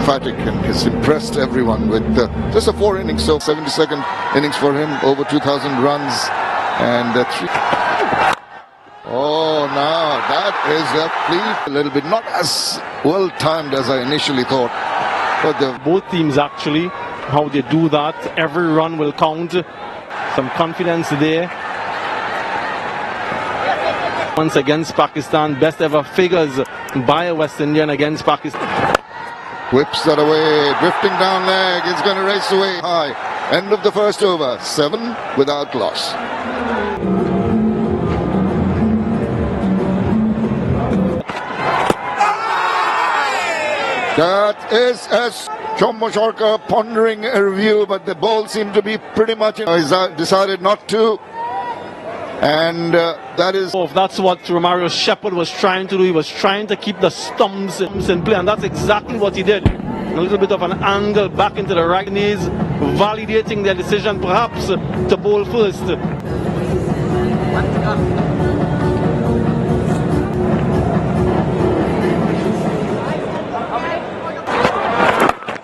emphatic and has impressed everyone with just a 4 innings. So 72nd innings for him, over 2,000 runs and 3. Oh, now that is a flea, a little bit not as well timed as I initially thought. But both teams actually, how they do that, every run will count. Some confidence there. Once against Pakistan, best ever figures by a West Indian against Pakistan. Whips that away, drifting down leg, it's going to race away high. End of the first over, 7 without loss. That is a Chommashorka pondering a review, but the ball seemed to be pretty much, he's decided not to. And that is... That's what Romario Shepherd was trying to do. He was trying to keep the stumps in play, and that's exactly what he did. A little bit of an angle back into the right knees, validating their decision perhaps to bowl first.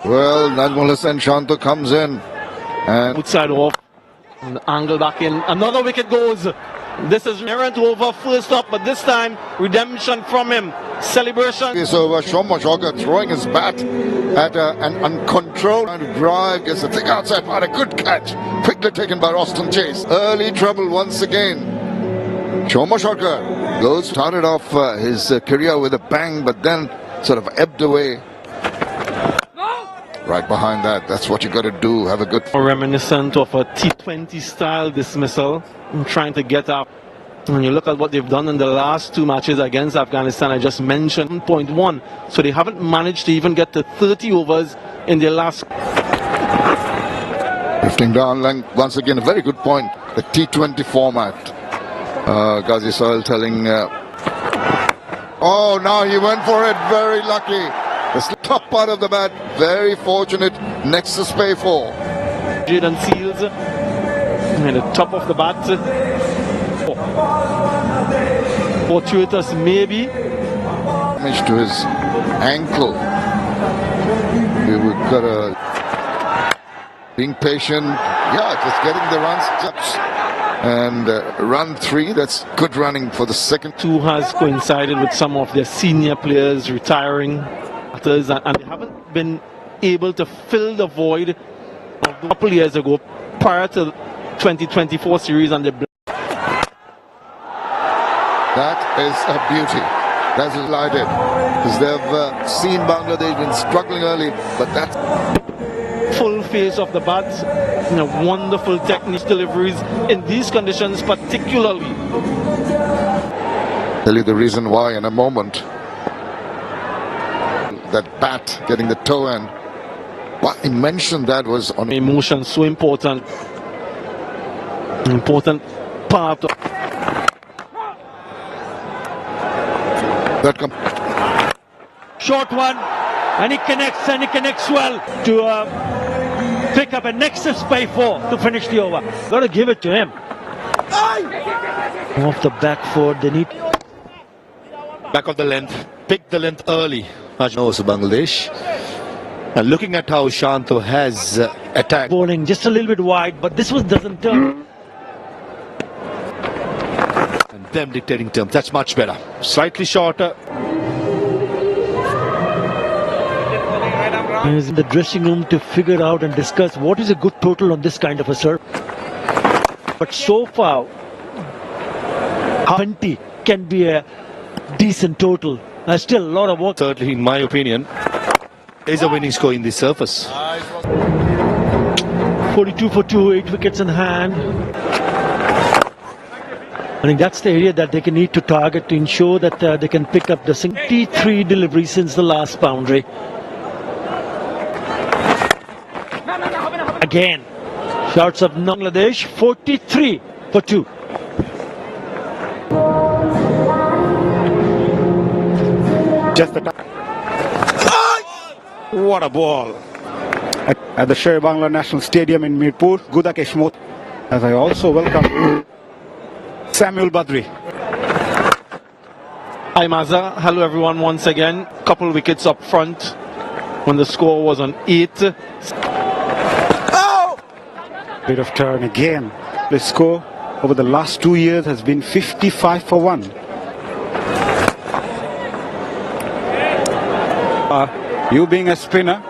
Well, Najmul Hussain Shanto comes in and outside off, and angle back in. Another wicket goes. This is errant over first up, but this time redemption from him. Celebration. This over, Chommashorka throwing his bat at an uncontrolled trying to drive, gets the thing outside, but a good catch. Quickly taken by Roston Chase. Early trouble once again. Chommashorka started off his career with a bang, but then sort of ebbed away. Right behind that, that's what you got to do, have a good... Reminiscent of a T20 style dismissal, trying to get up. When you look at what they've done in the last 2 matches against Afghanistan, I just mentioned 1.1. So they haven't managed to even get to 30 overs in their last... Drifting down length, once again, a very good point. The T20 format. Ghazi Sohail telling... oh, now he went for it, very lucky. The top part of the bat, very fortunate. Nexus pay for. Jaden Seals and the top of the bat. Fortuitous maybe. Damage to his ankle. We've got a being patient. Yeah, just getting the runs. And run 3, that's good running for the second. 2 has coincided with some of their senior players retiring. And they haven't been able to fill the void of a couple of years ago prior to the 2024 series. And that is a beauty. That's what I did. Because they've seen Bangladesh been struggling early, but that's full face of the bat, wonderful technique deliveries in these conditions particularly. Tell you the reason why in a moment. That bat getting the toe end. What I mentioned that was on emotion, so important part of that. Short one, and he connects well to pick up a Nexus by 4 to finish the over. Got to give it to him. Off the back foot, they need back of the length, pick the length early. Knows Bangladesh. And looking at how Shanto has attacked. Bowling just a little bit wide, but this one doesn't turn. And them dictating terms, that's much better. Slightly shorter. He's in the dressing room to figure out and discuss what is a good total on this kind of a serve. But so far, 20 can be a decent total. There's still a lot of work. Certainly, in my opinion, is a winning score in this surface. 42 for 2, 8 wickets in hand. I think that's the area that they can need to target to ensure that they can pick up the 23 delivery since the last boundary. Again, shouts of Bangladesh, 43 for 2. Just the what a ball at the Sher Bangla National Stadium in Mirpur. Gudakesh Mot, as I also welcome Samuel Badri. Hi Maza, hello everyone once again. Couple wickets up front when the score was on 8. Bit of turn again. The score over the last 2 years has been 55-1. You being a spinner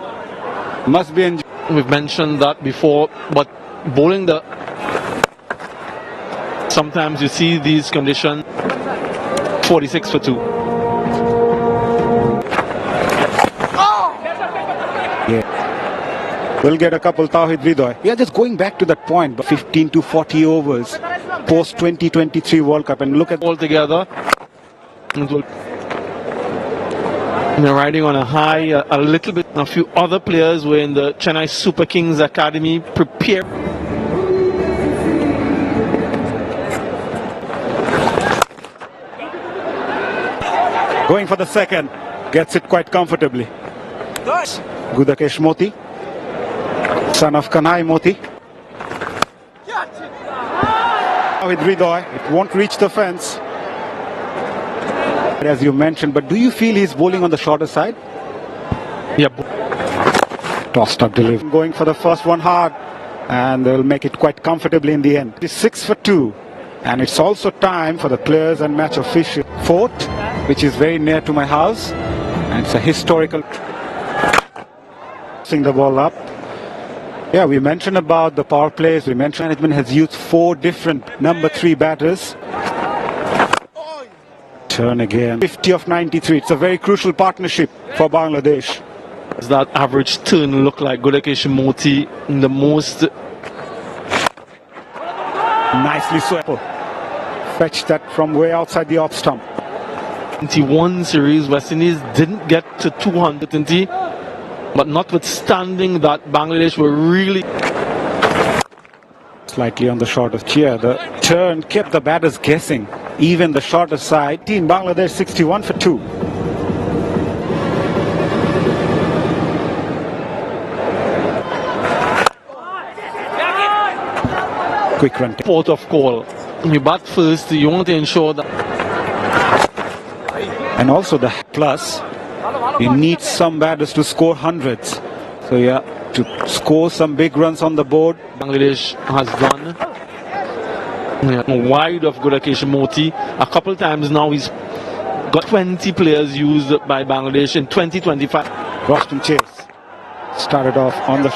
must be enjoying. We've mentioned that before, but bowling sometimes you see these conditions. 46 for 2. Yeah. We'll get a couple Tawhid Vidoy. We are just going back to that point, 15 to 40 overs post 2023 World Cup, and look at all together. They're riding on a high a little bit. A few other players were in the Chennai Super Kings Academy prepared. Going for the second, gets it quite comfortably. Gudakesh Moti, son of Kanai Moti. With Ridoy, it won't reach the fence, as you mentioned. But do you feel he's bowling on the shorter side? Yeah. Tossed up delivery. Going for the first one hard, and they'll make it quite comfortably in the end. It's 6 for 2, and it's also time for the players and match official. Fort, which is very near to my house, and it's a historical. Seeing the ball up. Yeah, we mentioned about the power plays. We mentioned management has used 4 different number 3 batters. Turn again. 50 of 93. It's a very crucial partnership for Bangladesh. Does that average turn look like Gudakesh Moti in the most? Nicely swept. Fetched that from way outside the off stump. 21 series, West Indies didn't get to 220, but notwithstanding that, Bangladesh were really slightly on the shorter chair. The turn kept the batters guessing. Even the shorter side. Team Bangladesh 61 for 2. Quick run. port of call. You bat first, you want to ensure that. And also the plus, you need some batters to score hundreds. So yeah, to score some big runs on the board. Bangladesh has done. Wide of Gudakesh Moti. A couple times now he's got 20 players used by Bangladesh in 2025. Roston Chase started off on the.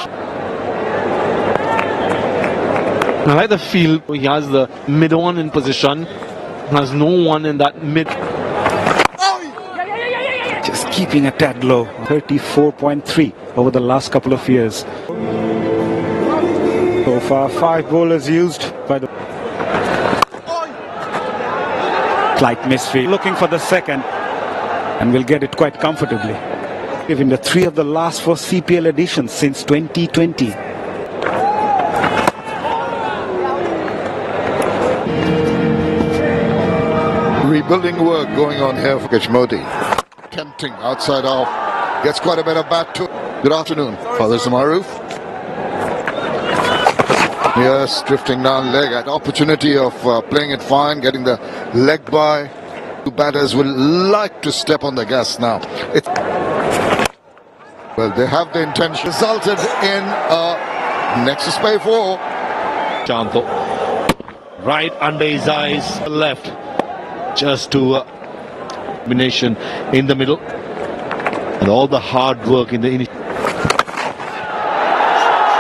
I like the field. He has the mid on in position. Has no one in that mid. Just keeping a tad low. 34.3 over the last couple of years. So far, 5 bowlers used by the. Slight misfield. Looking for the second, and will get it quite comfortably. Given the 3 of the last 4 CPL editions since 2020. Rebuilding work going on here for Keshmoti. Tempting outside off. Gets quite a bit of bat to. Good afternoon, Father Zamaruf. Yes, drifting down leg at opportunity of playing it fine, getting the leg by. 2 batters will like to step on the gas now. Well, they have the intention. Resulted in a Nexus Bay 4. Chanto. Right under his eyes, left. Just to combination in the middle. And all the hard work in the initial.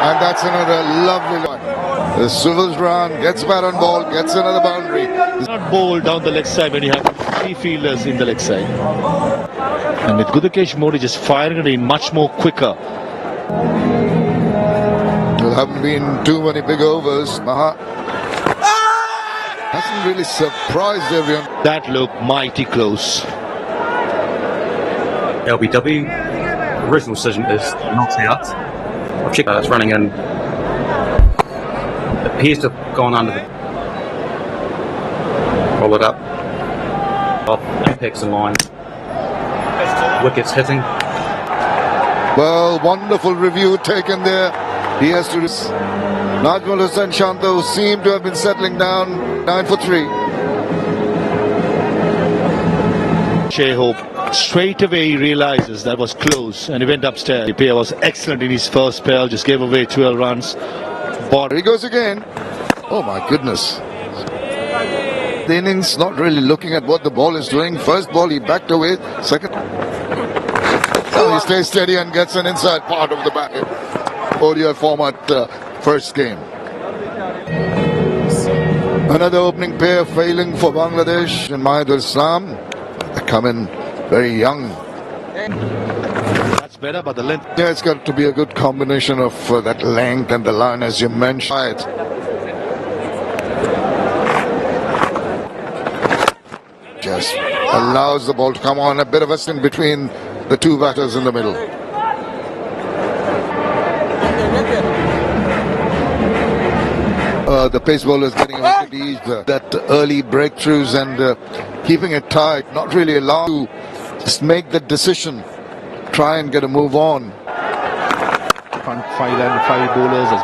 And that's another lovely line. The swivels round, gets bat on ball, gets another boundary. Not bowl down the leg side when you have 3 fielders in the leg side. And with Gudakesh Moti just firing it in much more quicker. There haven't been too many big overs. Hasn't really surprised everyone. That looked mighty close. LBW, original decision is not out. I've checked it's running in. It appears to have gone under the. Roll it up. Off, impacts in line. Wickets hitting. Well, wonderful review taken there. He has to. Najmul Hussain Shanto seem to have been settling down. 9 for 3. Shehope Straight away he realizes that was close and he went upstairs. The player was excellent in his first spell, just gave away 12 runs. But Here he goes again. Oh my goodness. The innings not really looking at what the ball is doing. First ball he backed away. Second. So he stays steady and gets an inside part of the bat. ODI format first game. Another opening pair failing for Bangladesh and Mahidul Islam. They come in very young. that's better, but the length. Yeah, it's got to be a good combination of that length and the line as you mentioned. Just allows the ball to come on. A bit of a sin between the two batters in the middle. The pace bowler is getting away with these that early breakthroughs and keeping it tight, not really allowed to just make the decision, try and get a move on. Front five bowlers as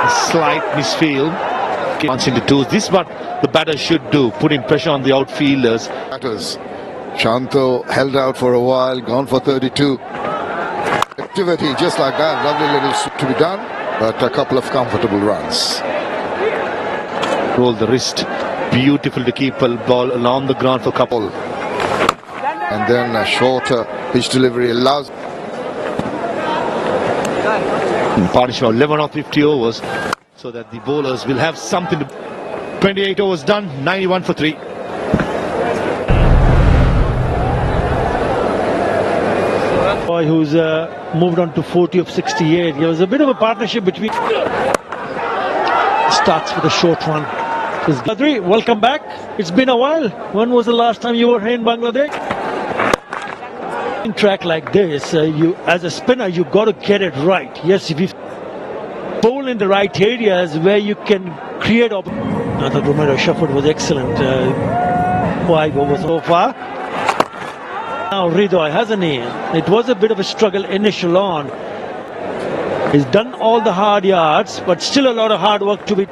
a slight misfield. Once into twos. This is what the batter should do, putting pressure on the outfielders. Batters. Shanto held out for a while, gone for 32. Activity just like that, lovely little to be done, but a couple of comfortable runs. Roll the wrist, beautiful to keep a ball along the ground for a couple. And then a shorter pitch delivery allows. Partnership of 11 or 50 overs, so that the bowlers will have something to. 28 overs done, 91 for 3. Boy who's moved on to 40 of 68. There was a bit of a partnership between. Starts with a short run. Badri, welcome back. It's been a while. When was the last time you were here in Bangladesh? In track like this, you as a spinner, you got to get it right. Yes, if you bowl in the right areas where you can create. I thought Romero Shufford was excellent. 5 overs so far. Now Ridoy, hasn't he? It was a bit of a struggle initial on. He's done all the hard yards, but still a lot of hard work to be.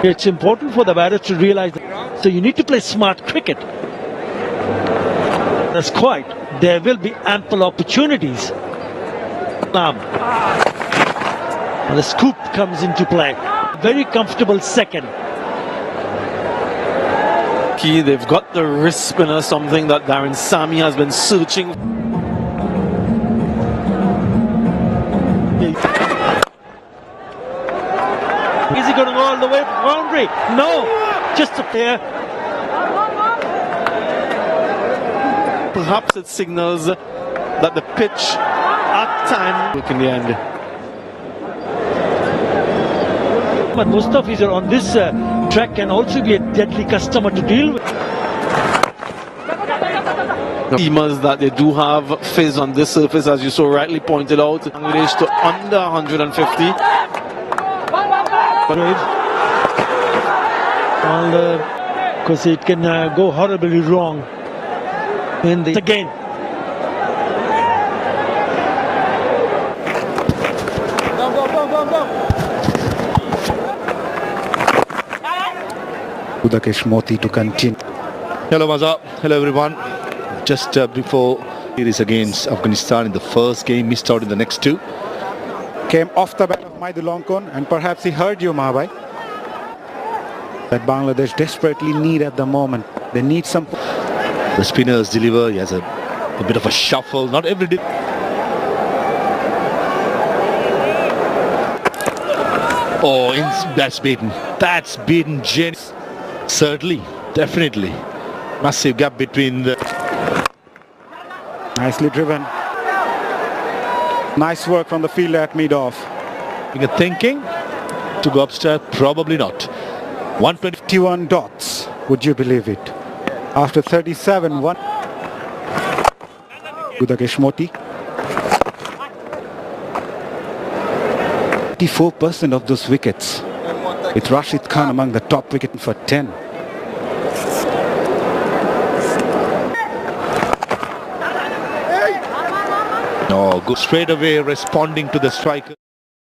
It's important for the batters to realize that. So you need to play smart cricket. That's quite. There will be ample opportunities. And the scoop comes into play. Very comfortable second. They've got the wrist spinner, something that Darren Sammy has been searching. Is he going to go all the way for boundary? No, just a pair. Perhaps it signals that the pitch at time in the end. But Mustafizer on this track can also be a deadly customer to deal with. The seamers that they do have fizz on this surface, as you so rightly pointed out, Bangladesh to under 150. Because it can go horribly wrong in the again. Udakesh Moti to continue. Hello Maza, hello everyone. Just before series against Afghanistan in the first game, missed out in the next two. Came off the bat of Mahidul Islam, and perhaps he heard you, Mahabai. That Bangladesh desperately need at the moment. They need some. The spinners deliver. He has a bit of a shuffle. Not every day. Oh, that's beaten. That's beaten. Certainly, definitely. Massive gap between the. Nicely driven. Nice work from the fielder at mid-off. You're thinking to go upstairs? Probably not. 121 dots. Would you believe it? After 37, 1. Udakesh Moti. 84% of those wickets. With Rashid Khan among the top wicket for 10. Oh, good straight away responding to the striker.